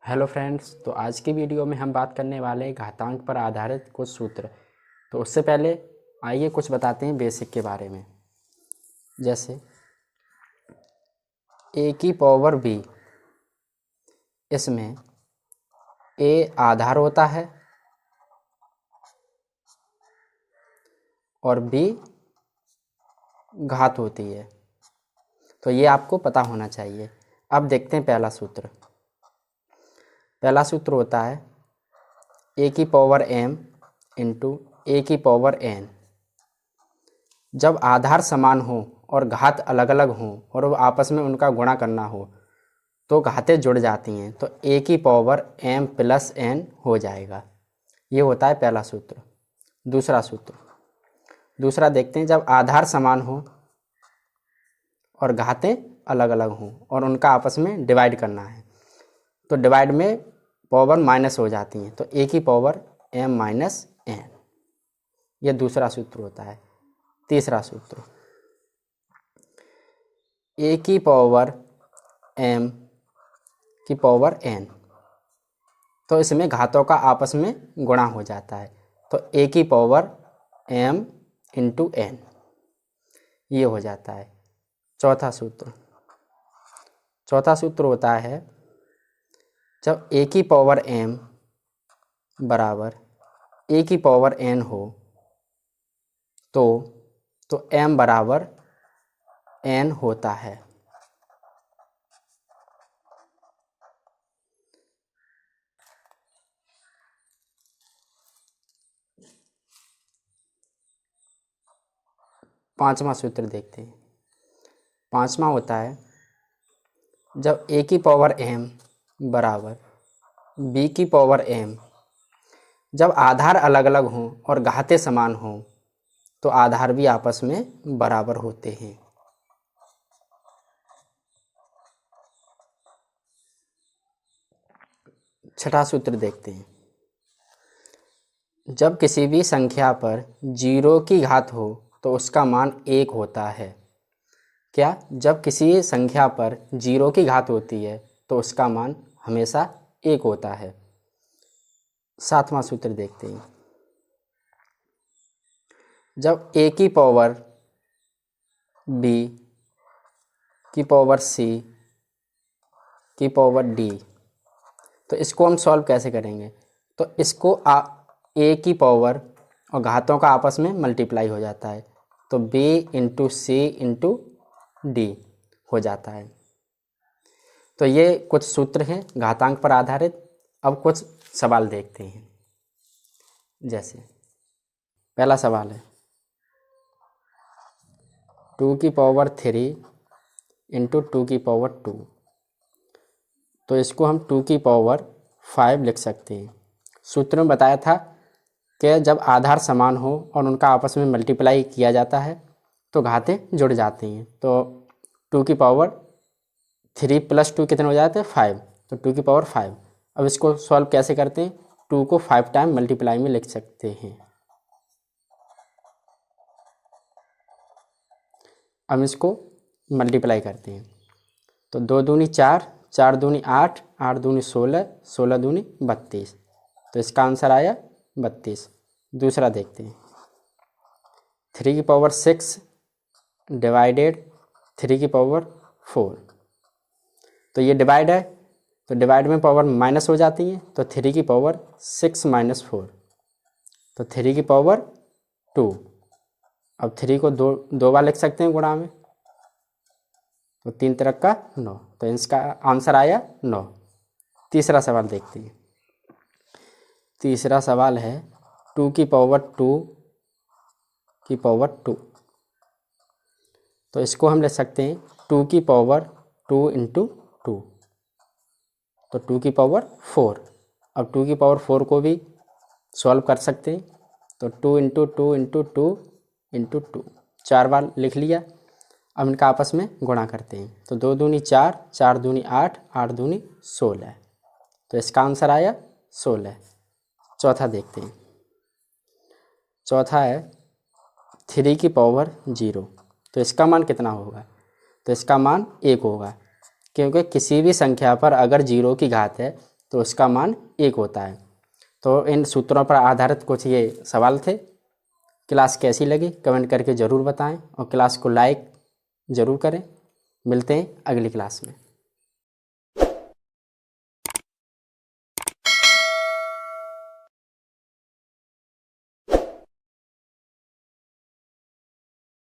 Hello friends, तो आज की वीडियो में हम बात करने वाले हैं घातांक पर आधारित कुछ सूत्र। तो उससे पहले आइए कुछ बताते हैं बेसिक के बारे में। जैसे a की पावर b, इसमें a आधार होता है और b घात होती है। तो ये आपको पता होना चाहिए। अब देखते हैं पहला सूत्र। पहला सूत्र होता है a की पावर m इंटू a की पावर n। जब आधार समान हो और घात अलग अलग हों और वो आपस में उनका गुणा करना हो तो घातें जुड़ जाती हैं, तो a की पावर m प्लस n हो जाएगा। ये होता है पहला सूत्र। दूसरा देखते हैं, जब आधार समान हो और घातें अलग अलग हों और उनका आपस में डिवाइड करना है तो डिवाइड में पावर माइनस हो जाती हैं, तो a की पावर m माइनस n। ये दूसरा सूत्र होता है। तीसरा सूत्र, a की पावर m की पावर n, तो इसमें घातों का आपस में गुणा हो जाता है, तो a की पावर m इंटू n ये हो जाता है। चौथा सूत्र होता है, जब a की पावर m बराबर a की पावर n हो तो m बराबर n होता है। पांचवा सूत्र देखते हैं। पांचवा होता है, जब a की पावर m बराबर b की पावर m, जब आधार अलग अलग हों और घातें समान हों तो आधार भी आपस में बराबर होते हैं। छठा सूत्र देखते हैं। जब किसी भी संख्या पर 0 की घात हो तो उसका मान 1 होता है। क्या? जब किसी संख्या पर 0 की घात होती है तो उसका मान हमेशा 1 होता है। सातवां सूत्र देखते हैं। जब a की पावर b की पावर c की पावर d, तो इसको हम सॉल्व कैसे करेंगे? तो इसको a की पावर और घातों का आपस में मल्टीप्लाई हो जाता है, तो b इंटू सी इंटू डी हो जाता है। तो ये कुछ सूत्र हैं घातांक पर आधारित। अब कुछ सवाल देखते हैं। जैसे पहला सवाल है 2 की पावर 3 इंटू 2 की पावर 2, तो इसको हम 2 की पावर 5 लिख सकते हैं। सूत्र में बताया था कि जब आधार समान हो और उनका आपस में मल्टीप्लाई किया जाता है तो घातें जुड़ जाती हैं, तो 2 की पावर 3 प्लस 2 कितने हो जाते हैं? 5, तो 2 की पावर 5। अब इसको सॉल्व कैसे करते हैं? 2 को 5 टाइम मल्टीप्लाई में लिख सकते हैं। अब इसको मल्टीप्लाई करते हैं, तो 2 दूनी 4, 4 दूनी 8, 8 दूनी 16, 16 दूनी 32, तो इसका आंसर आया 32। दूसरा देखते हैं 3 की पावर 6 डिवाइडेड 3 की पावर 4, तो ये डिवाइड है तो डिवाइड में पावर माइनस हो जाती है, तो 3 की पावर 6 माइनस 4, तो 3 की पावर 2। अब 3 को दो बार लिख सकते हैं गुणा में, तो 3 तिरक का 9, तो इसका आंसर आया 9। तीसरा सवाल देखते हैं। तीसरा सवाल है 2 की पावर 2 की पावर 2, तो इसको हम लिख सकते हैं 2 की पावर 2 इंटू 2, तो 2 की पावर 4। अब 2 की पावर 4 को भी सॉल्व कर सकते हैं, तो 2 इंटू 2 इंटू 2 इंटू 2, 4 बार लिख लिया। अब इनका आपस में गुणा करते हैं, तो 2 दूनी 4, 4 दूनी 8, 8 दूनी 16, तो इसका आंसर आया 16। चौथा देखते हैं। चौथा है 3 की पावर 0, तो इसका मान कितना होगा? तो इसका मान 1 होगा, क्योंकि किसी भी संख्या पर अगर 0 की घात है तो उसका मान 1 होता है। तो इन सूत्रों पर आधारित कुछ ये सवाल थे। क्लास कैसी लगी कमेंट करके ज़रूर बताएं और क्लास को लाइक ज़रूर करें। मिलते हैं अगली क्लास में।